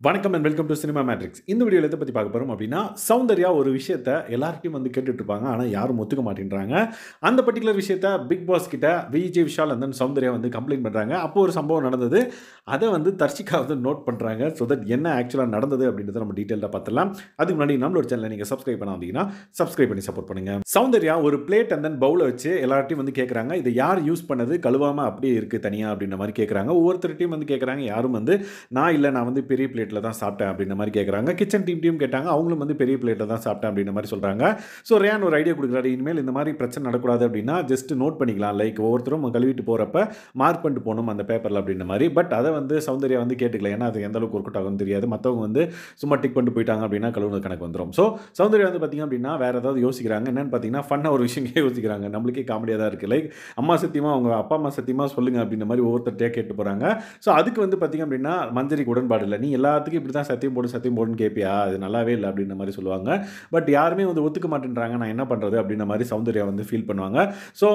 வணக்கம் and welcome to cinema matrix. இந்த வீடியோல எத பத்தி பார்க்க போறோம் அப்படின்னா, சௌந்தர்யா ஒரு விஷயத்த எல்லார்கிட்டயும் வந்து கேட்டுட்டு இருப்பாங்க. ஆனா யாரும் ஒத்துக்க மாட்டேன்றாங்க. அந்த பர்ட்டிகுலர் விஷயத்த பிக் பாஸ் கிட்ட விஜய் விஷால் அண்ட் தென் சௌந்தர்யா வந்து கம்ப்ளைண்ட் பண்றாங்க. அப்போ ஒரு சம்பவம் நடந்தது. அத வந்து தர்ஷிகா வந்து நோட் பண்றாங்க. ஸோ தட் என்ன ஆக்சுவலா நடந்தது அப்படின்றத நம்ம டீடைலா பார்த்துடலாம். அதுக்கு முன்னாடி நம்மளோட சேனலை நீங்க சப்ஸ்கிரைப் பண்ணாம இருந்தீங்கன்னா, சப்ஸ்கிரைப் பண்ணி சப்போர்ட் பண்ணுங்க. சௌந்தர்யா ஒரு பிளேட் அண்ட் தென் பவுல வச்சு எல்லார்கிட்டயும் வந்து கேட்கறாங்க. இத யார் யூஸ் பண்ணது? கழுவாம அப்படியே இருக்கு தனியா அப்படின்ற மாரி கேட்கறாங்க. ஒவ்வொருத்தர்கிட்டயும் வந்து கேட்கறாங்க. யாரும் வந்து நான் வந்து பெரிய பிளேட்ல தான் சாப்பிட்டேன் அப்படின்ற மாதிரி கேட்குறாங்க. கிச்சன் டீம் கேட்டாங்க. அவங்களும் வந்து பெரிய பிளேட்ல தான் சாப்பிட்டேன் அப்படின்ற மாதிரி சொல்றாங்க. ஸோ ரேயான் ஒரு ஐடியா கொடுக்குறாரு. இனிமேல் இந்த மாதிரி பிரச்சனை நடக்கூடாது அப்படின்னா ஜஸ்ட் நோட் பண்ணிக்கலாம். லைக் ஒவ்வொருத்தரும் கழுவிட்டு போறப்ப மார்க் பண்ணிட்டு போகணும் அந்த பேப்பர்ல அப்படின்ற மாதிரி. பட் அதை வந்து சௌந்தர்யா வந்து கேட்டுக்கல. ஏன்னா அது எந்த அளவுக்கு ஒர்க் அவுட் ஆகும்னு தெரியாது. மற்றவங்க வந்து சும்மா டிக் பண்ணிட்டு போயிட்டாங்க அப்படின்னா கழுவுன கணக்கு வந்துடும். ஸோ சௌந்தர்யா வந்து பார்த்தீங்க அப்படின்னா வேற ஏதாவது யோசிக்கிறாங்க. என்னன்னு பார்த்தீங்கன்னா ஃபன்னா ஒரு விஷயம் யோசிக்கிறாங்க. நம்மளுக்கே காமெடியாக தான் இருக்கு. லைக் அம்மா சத்தியமா அவங்க அப்பா அம்மா சத்தியமா சொல்லுங்க அப்படின்ற மாதிரி ஒவ்வொருத்தர்கிட்டயே கேட்டு போறாங்க. ஸோ அதுக்கு வந்து பார்த்தீங்க அப்படின்னா மஞ்சரிக்கு உடன்பாடு இல்லை. நீ எல்லாத்துக்கும் இப்படி தான் சத்தியம் போடுன்னு கேட்பியா? அது நல்லாவே இல்ல அப்படின்ற மாரி சொல்லுவாங்க. பட் யாருமே வந்து ஒத்துக்க மாட்டேன்றாங்க. நான் என்ன பண்றது? அப்படின்ற மாரி சௌந்தர்யா வந்து ஃபீல் பண்ணுவாங்க. ஸோ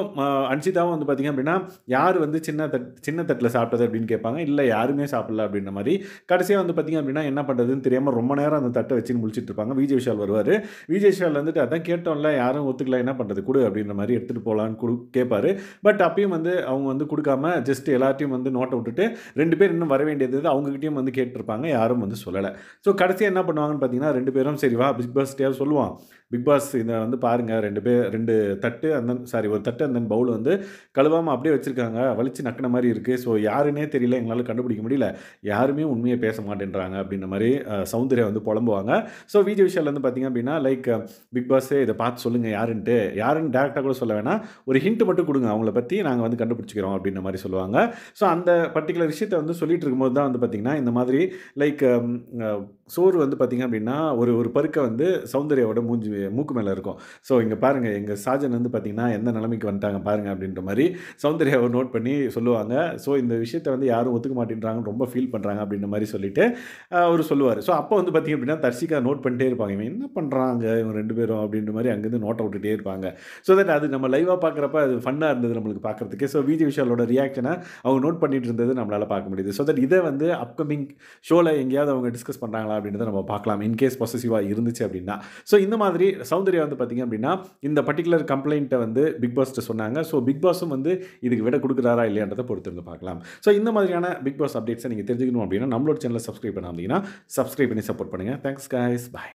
அன்ஷிதாவும் வந்து பார்த்தீங்க அப்படின்னா, யார் வந்து சின்ன தட்டுல சாப்பிட்டது அப்படின்னு கேட்பாங்க. இல்ல யாருமே சாப்பிடல அப்படின்ற மாரி. கடைசியா வந்து பார்த்தீங்க அப்படின்னா, என்ன பண்றதுன்னு தெரியாம ரொம்ப நேரம் அந்த தட்ட வச்சுன்னு முழிச்சிட்டு இருப்பாங்க. விஜய் விஷால் வருவாரு. விஜய் விஷால் வந்துட்டு அதான் கேட்டோம்ல யாரும் ஒத்துக்கல என்ன பண்றது? குடு அப்படின்ற மாரி எடுத்துட்டு போலான்னு கேட்பாரு. பட் அப்பயும் வந்து அவங்க வந்து குடுக்காம ஜஸ்ட் எல்லார்ட்டயும் வந்து நோட்ட விட்டுட்டு 2 பேர் இன்னும் வர வேண்டியது அவங்க கிட்டயும் வந்து கேட்டிருப்பாங்க. யாரும் வந்து சொல்லல. ஸோ கடைசியா என்ன பண்ணுவாங்கன்னு பார்த்தீங்கன்னா, 2 பேரும் சரி வா பிக் பாஸ்ட்டயாவது சொல்லுவான். பிக் பாஸ் இத வந்து பாருங்க 2 தட்டு அண்ட் தென் சாரி ஒரு தட்டு அண்ட் தென் பவுல் வந்து கழுவாம அப்படியே வச்சிருக்காங்க. வலிச்சு நக்குன மாரி இருக்கு. ஸோ யாருன்னே தெரியல. எங்களால கண்டுபிடிக்க முடியல. யாருமே உண்மைய பேச மாட்டேன்றாங்க அப்படின்ற மாரி சௌந்தர்யா வந்து புலம்புவாங்க. ஸோ விஜய் விஷால் வந்து பார்த்தீங்க அப்படின்னா, லைக் பிக் பாஸே இத பார்த்து சொல்லுங்க யாருன்ட்டு. யாருன்னு டைரக்ட்டா கூட சொல்ல வேணாம். ஒரு ஹிண்ட் மட்டும் குடுங்க. அவங்கள பத்தி நாங்க வந்து கண்டுபிடிச்சுக்கிறோம் அப்படின்ற மாரி சொல்லுவாங்க. ஸோ அந்த பர்ட்டிகுலர் விஷயத்த வந்து சொல்லிட்டு இருக்கும்போது தான் வந்து பார்த்தீங்கன்னா, இந்த மாதிரி லைக் சோறு வந்து பார்த்தீங்க அப்படின்னா, ஒரு ஒரு பருக்க வந்து சௌந்தர்யாவோட மூக்கு மேல இருக்கும். ஸோ இங்க பாருங்க எங்க சாஜன் வந்து பார்த்தீங்கன்னா, எந்த நிலைமைக்கு வந்துட்டாங்க பாருங்க அப்படின்ற மாரி சௌந்தர்யாவ நோட் பண்ணி சொல்லுவாங்க. ஸோ இந்த விஷயத்த வந்து யாரும் ஒத்துக்க மாட்டேன்றாங்கன்னு ரொம்ப ஃபீல் பண்றாங்க அப்படின்ற மாரி சொல்லிட்டு அவரு சொல்லுவாரு. ஸோ அப்போ வந்து பார்த்தீங்க அப்படின்னா, தர்ஷிகா நோட் பண்ணிட்டே இருப்பாங்க. இவன் என்ன பண்றாங்க இவங்க 2 பேரும் அப்படின்ற மாரி அங்கேருந்து நோட்ட விட்டுட்டே இருப்பாங்க. ஸோ தட் அது நம்ம லைவா பார்க்குறப்ப அது ஃபன்னா இருந்தது நம்மளுக்கு பார்க்கறதுக்கு. ஸோ விஜய் விஷாலோட ரியாக்ஷன அவங்க நோட் பண்ணிட்டு இருந்தது நம்மளால பார்க்க முடியுது. ஸோ தட் இத வந்து அப்கமிங் ஷோல எங்கேயாவது அவங்க டிஸ்கஸ் பண்றாங்களா அப்படின்றத நம்ம பார்க்கலாம். இன்கேஸ் பொசசிவா இருந்துச்சு அப்படின்னா. ஸோ இந்த மாதிரி சௌந்தர்யா வந்து பார்த்தீங்க அப்படின்னா, இந்த பர்ட்டிகுலர் கம்ப்ளைண்ட்ட வந்து பிக் பாஸ்ட்ட சொன்னாங்க. ஸோ பிக் பாஸும் வந்து இதுக்கு விடை குடுக்குறாரா இல்லையான்றத பொறுத்து இருந்து பார்க்கலாம். ஸோ இந்த மாதிரியான பிக் பாஸ் அப்டேட்ஸ நீங்க தெரிஞ்சுக்கணும் அப்படின்னா, நம்மளோட சேனல சப்ஸ்கிரைப் பண்ணாம இருந்தீங்கன்னா, சப்ஸ்கிரைப் பண்ணி சப்போர்ட் பண்ணுங்க. Thanks guys. பாய்.